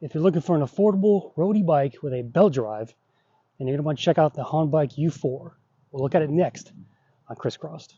If you're looking for an affordable roadie bike with a belt drive, then you're going to want to check out the Honbike U4. We'll look at it next on Crisscrossed.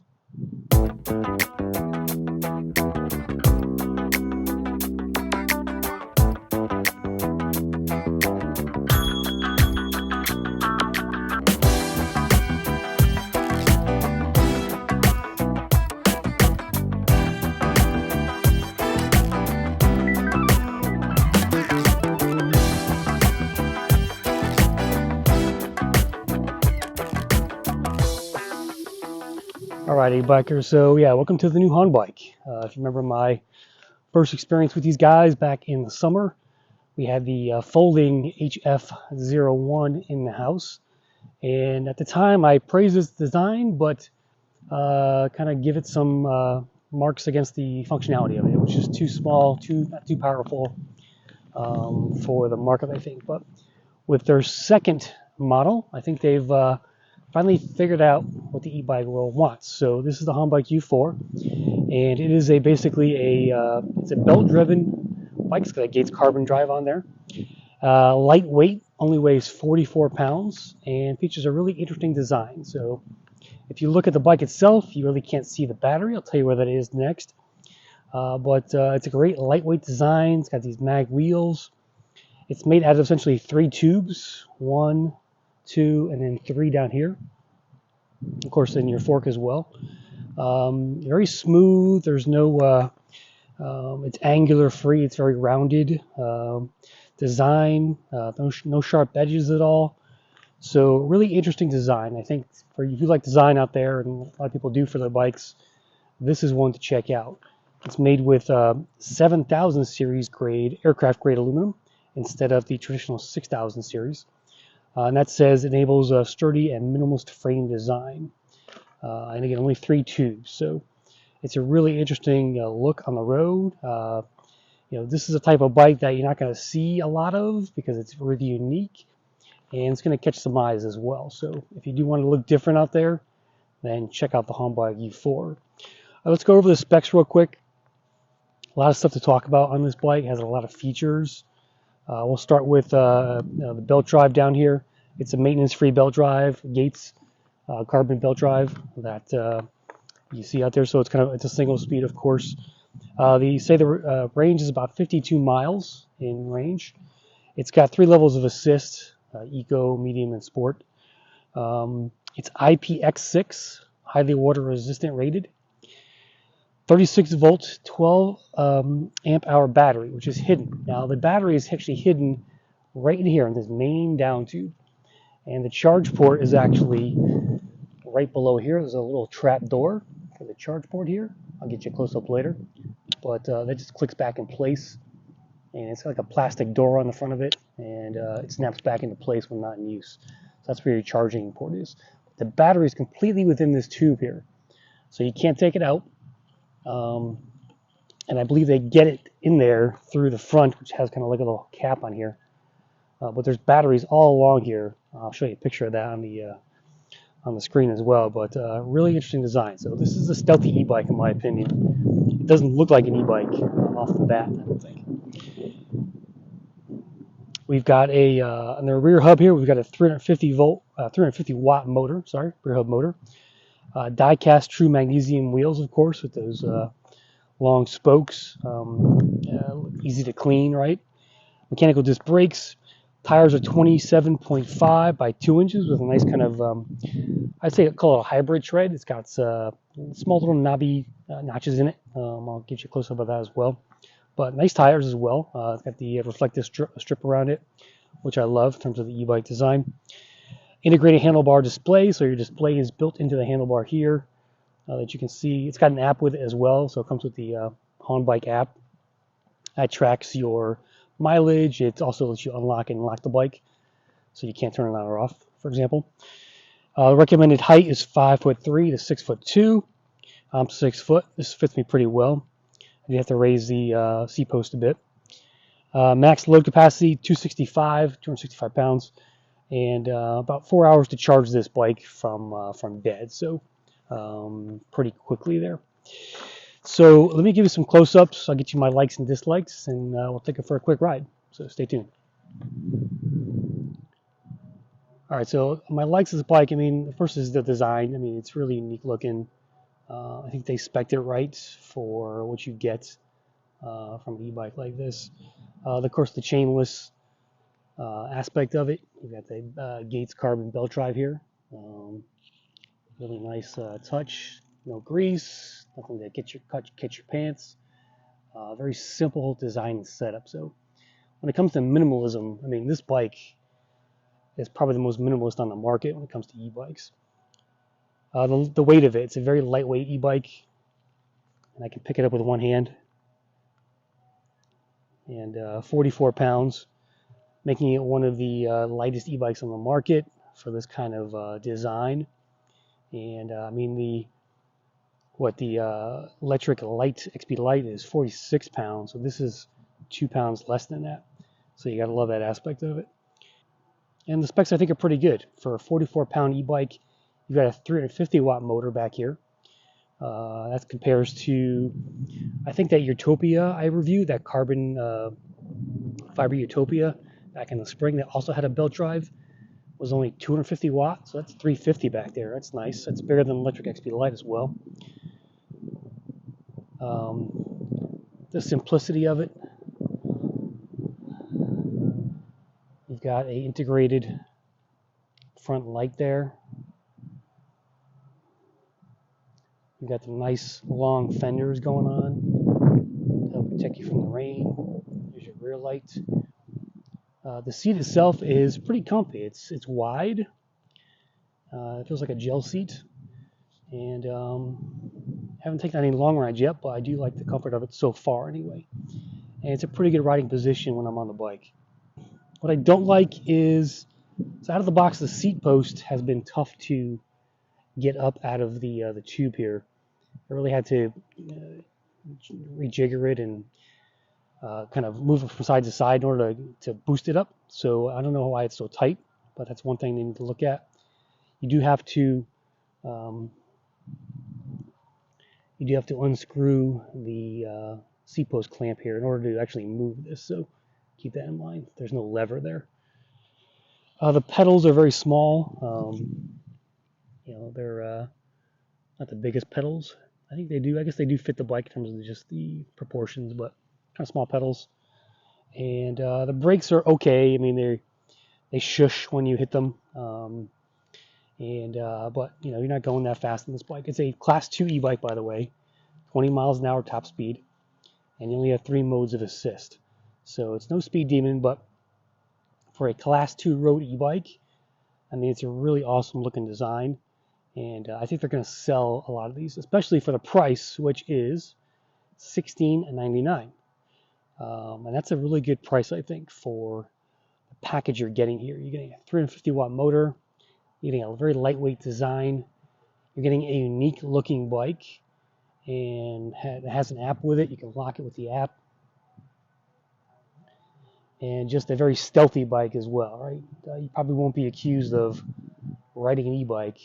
Alrighty, bikers. So yeah, welcome to the new Honbike. If you remember my first experience with these guys back in the summer, we had the folding HF01 in the house, and at the time I praised its design, but kind of give it some marks against the functionality of it. It was just too small, not too powerful for the market, I think. But with their second model, I think they've finally figured out what the e-bike world wants. So this is the Honbike U4, and it is basically a belt-driven bike. It's got a Gates carbon drive on there. Lightweight, only weighs 44 pounds, and features a really interesting design. So if you look at the bike itself, you really can't see the battery. I'll tell you where that is next. But it's a great lightweight design. It's got these mag wheels. It's made out of essentially 3 tubes, 1, 2, and then 3 down here. Of course, in your fork as well. Very smooth. There's no, it's angular free. It's very rounded design. No sharp edges at all. So really interesting design. I think for you who like design out there, and a lot of people do for their bikes, this is one to check out. It's made with 7000 series grade, aircraft grade aluminum, instead of the traditional 6000 series. And that says enables a sturdy and minimalist frame design. And again, only 3 tubes. So it's a really interesting look on the road. This is a type of bike that you're not going to see a lot of because it's really unique, and it's going to catch some eyes as well. So if you do want to look different out there, then check out the Honbike U4. Let's go over the specs real quick. A lot of stuff to talk about on this bike. It has a lot of features. We'll start with the belt drive down here. It's a maintenance-free belt drive, Gates carbon belt drive that you see out there. So it's a single speed, of course. The range is about 52 miles in range. It's got 3 levels of assist: eco, medium, and sport. It's IPX6, highly water resistant rated. 36 volt, 12 amp hour battery, which is hidden. Now the battery is actually hidden right in here in this main down tube, and the charge port is actually right below here. There's a little trap door for the charge port here. I'll get you a close up later, but that just clicks back in place, and it's like a plastic door on the front of it, and it snaps back into place when not in use. So that's where your charging port is. The battery is completely within this tube here, so you can't take it out. And I believe they get it in there through the front, which has kind of like a little cap on here. But there's batteries all along here. I'll show you a picture of that on the screen as well. But really interesting design. So this is a stealthy e-bike, in my opinion. It doesn't look like an e-bike off the bat, I don't think. We've got on the rear hub here, we've got a 350 watt motor. Sorry, rear hub motor. DIECAST true magnesium wheels, of course, with those long spokes, easy to clean, right? Mechanical disc brakes. Tires are 27.5 by 2 inches with a nice kind of, I'd say call it a hybrid tread. It's got small little knobby notches in it. I'll give you a close up of that as well. But nice tires as well. It's got the reflective strip around it, which I love in terms of the e-bike design. Integrated handlebar display, so your display is built into the handlebar here that you can see. It's got an app with it as well, so it comes with the Honbike app. That tracks your mileage. It also lets you unlock and lock the bike, so you can't turn it on or off, for example. The recommended height is 5'3" to 6'2". I'm 6 foot. This fits me pretty well. You have to raise the seat post a bit. Max load capacity 265 pounds. And about 4 hours to charge this bike from dead, so pretty quickly there. So let me give you some close-ups. I'll get you my likes and dislikes, and we'll take it for a quick ride. So stay tuned. All right, so my likes of this bike, I mean, the first is the design. I mean, it's really unique looking. I think they spec'd it right for what you get from an e-bike like this. Of course, the chainless aspect of it. You got the Gates carbon belt drive here. Really nice touch. No grease. Nothing that catch your pants. Very simple design and setup. So when it comes to minimalism, I mean, this bike is probably the most minimalist on the market when it comes to e-bikes. The weight of it, it's a very lightweight e-bike, and I can pick it up with one hand. And 44 pounds, making it one of the lightest e-bikes on the market for this kind of design. And I mean, the electric light XP Lite is 46 pounds, so this is 2 pounds less than that. So you gotta love that aspect of it. And the specs I think are pretty good for a 44-pound e-bike. You've got a 350 watt motor back here. That compares to, I think that Utopia I reviewed, that carbon fiber Utopia back in the spring that also had a belt drive, was only 250 watts. So that's 350 back there. That's nice. That's bigger than electric XP Lite as well. The simplicity of it. You've got a integrated front light there. You've got the nice long fenders going on to help protect you from the rain. There's your rear light. The seat itself is pretty comfy. It's wide. It feels like a gel seat. And haven't taken any long rides yet, but I do like the comfort of it so far anyway. And it's a pretty good riding position when I'm on the bike. What I don't like is, so out of the box, the seat post has been tough to get up out of the tube here. I really had to rejigger it and kind of move it from side to side in order to boost it up. So I don't know why it's so tight, but that's one thing they need to look at. You do have to unscrew the seat post clamp here in order to actually move this. So keep that in mind. There's no lever there. The pedals are very small. They're not the biggest pedals. I guess they do fit the bike in terms of just the proportions, but kind of small pedals. And the brakes are okay. I mean, they shush when you hit them. But you're not going that fast on this bike. It's a Class 2 e-bike, by the way, 20 miles an hour top speed, and you only have 3 modes of assist. So it's no speed demon, but for a Class 2 road e-bike, I mean, it's a really awesome looking design. And I think they're going to sell a lot of these, especially for the price, which is $16.99. And that's a really good price, I think, for the package you're getting here. You're getting a 350 watt motor, you're getting a very lightweight design, you're getting a unique looking bike, and it has an app with it. You can lock it with the app. And just a very stealthy bike as well, right? You probably won't be accused of riding an e-bike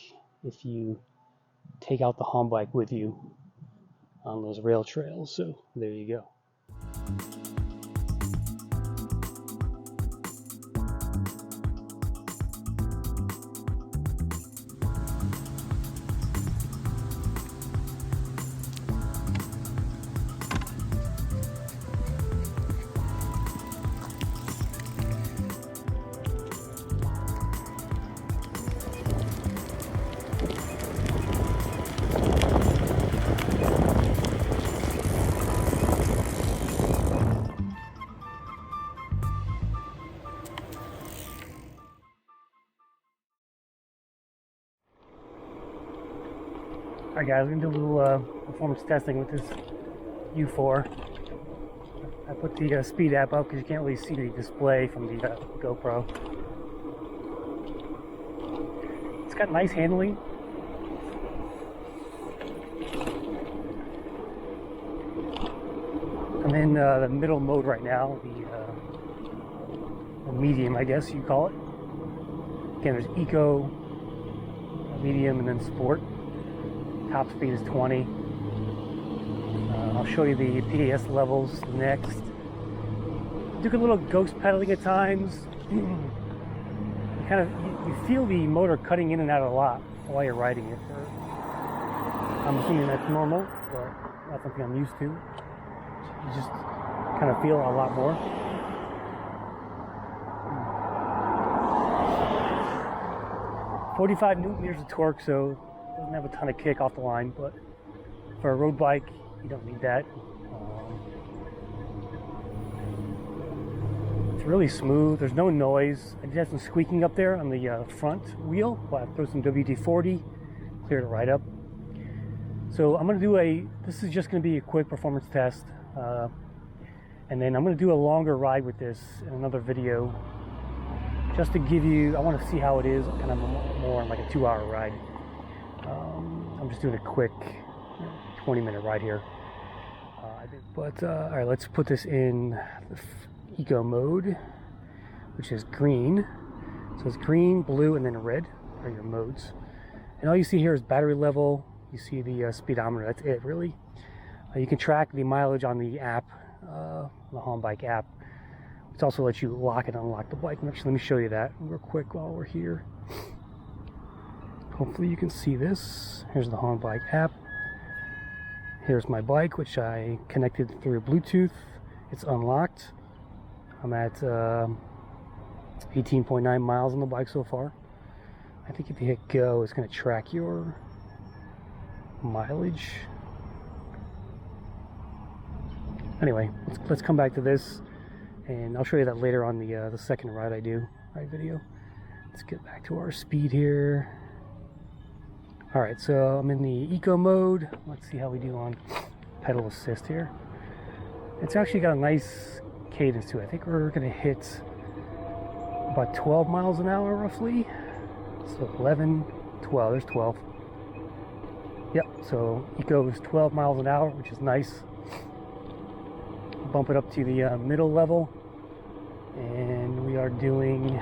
if you take out the Honbike with you on those rail trails. So there you go. Alright guys, we're going to do a little performance testing with this U4. I put the speed app up because you can't really see the display from the GoPro. It's got nice handling. I'm in the middle mode right now, the medium I guess you call it. Again, there's Eco, medium, and then Sport. Top speed is 20. I'll show you the PAS levels next. do a little ghost pedaling at times. You feel the motor cutting in and out a lot while you're riding it. I'm assuming that's normal, but not something I'm used to. You just kind of feel a lot more. 45 newton meters of torque, so it doesn't have a ton of kick off the line, but for a road bike, you don't need that. It's really smooth. There's no noise. I did have some squeaking up there on the front wheel, but I threw some WD-40, cleared it right up. So I'm going to do this is just going to be a quick performance test, and then I'm going to do a longer ride with this in another video, just to give you, I want to see how it is, kind of more like a 2-hour ride. I'm just doing a quick 20-minute ride here. All right, let's put this in the eco mode, which is green. So it's green, blue, and then red are your modes. And all you see here is battery level. You see the speedometer. That's it, really. You can track the mileage on the app, the Honbike app. It also lets you lock and unlock the bike. Actually, let me show you that real quick while we're here. Hopefully you can see this. Here's the Honbike app. Here's my bike, which I connected through Bluetooth. It's unlocked. I'm at 18.9 miles on the bike so far. I think if you hit go, it's going to track your mileage. Anyway, let's come back to this, and I'll show you that later on the second ride video. Let's get back to our speed here. All right, so I'm in the eco mode. Let's see how we do on pedal assist here. It's actually got a nice cadence to it. I think we're going to hit about 12 miles an hour roughly. So 11, 12, there's 12. Yep, so eco is 12 miles an hour, which is nice. Bump it up to the middle level, and we are doing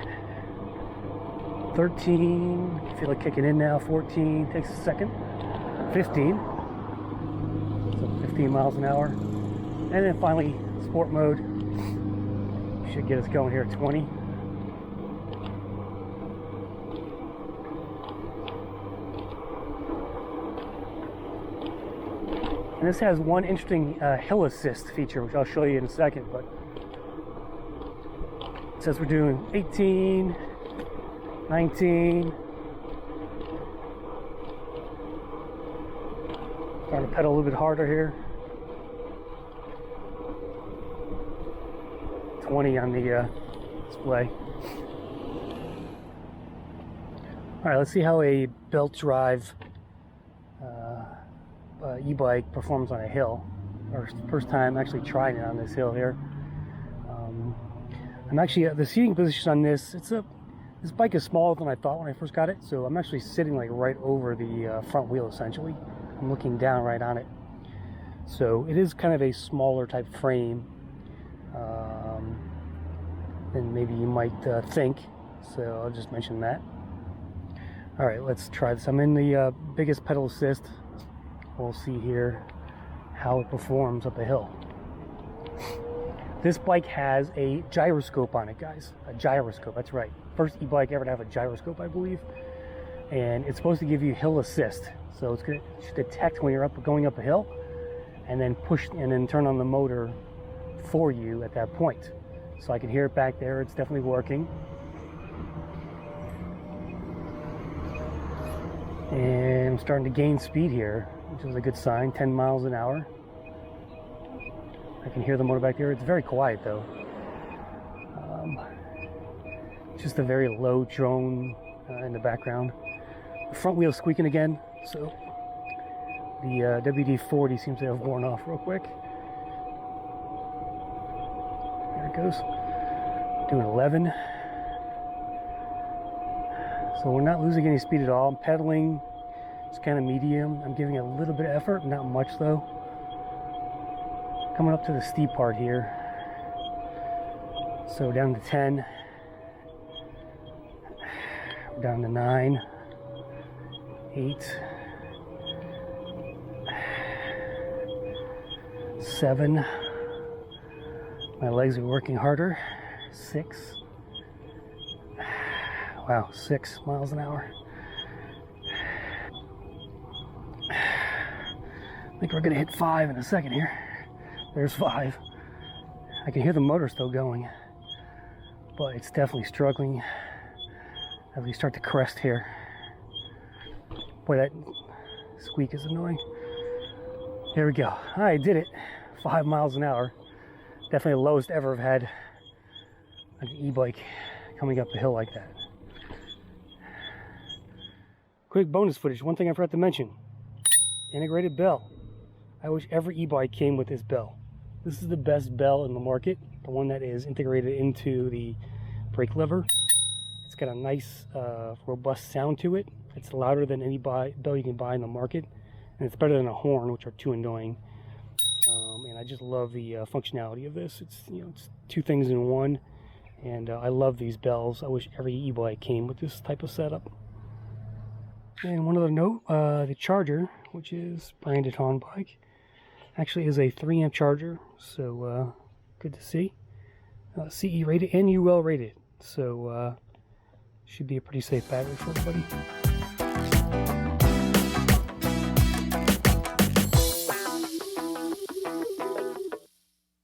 13. I feel like kicking in now. 14 takes a second. 15. So 15 miles an hour, and then finally sport mode should get us going here at 20. And this has one interesting hill assist feature, which I'll show you in a second, but it says we're doing 18, 19. Starting to pedal a little bit harder here. 20 on the display. All right, let's see how a belt drive e-bike performs on a hill. Our first time actually trying it on this hill here. I'm actually the seating position on this. This bike is smaller than I thought when I first got it, so I'm actually sitting like right over the front wheel essentially. I'm looking down right on it, so it is kind of a smaller type frame than maybe you might think. So I'll just mention that. All right, let's try this. I'm in the biggest pedal assist. We'll see here how it performs up a hill. This bike has a gyroscope on it, guys. A gyroscope, that's right. First e-bike ever to have a gyroscope, I believe. And it's supposed to give you hill assist. So it's going to detect when you're going up a hill, and then push and then turn on the motor for you at that point. So I can hear it back there. It's definitely working. And I'm starting to gain speed here, which is a good sign. 10 miles an hour. I can hear the motor back there. It's very quiet though. Just a very low drone in the background. The front wheel's squeaking again, so the WD-40 seems to have worn off real quick. There it goes. Doing 11. So we're not losing any speed at all. I'm pedaling. It's kind of medium. I'm giving it a little bit of effort, not much though. Coming up to the steep part here. So down to 10. Down to 9. 8. 7. My legs are working harder. 6. Wow, 6 miles an hour. I think we're gonna hit 5 in a second here. There's 5. I can hear the motor still going, but it's definitely struggling as we start to crest here. Boy, that squeak is annoying. Here we go. I did it. 5 miles an hour. Definitely the lowest ever I've had an e-bike coming up a hill like that. Quick bonus footage. One thing I forgot to mention. Integrated bell. I wish every e-bike came with this bell. This is the best bell in the market. The one that is integrated into the brake lever. It's got a nice, robust sound to it. It's louder than any bell you can buy in the market. And it's better than a horn, which are too annoying. And I just love the functionality of this. It's, you know, it's 2 things in one. And I love these bells. I wish every e-bike came with this type of setup. And one other note, the charger, which is branded Honbike, actually is a 3 amp charger, so good to see. CE rated and UL rated, so should be a pretty safe battery for everybody.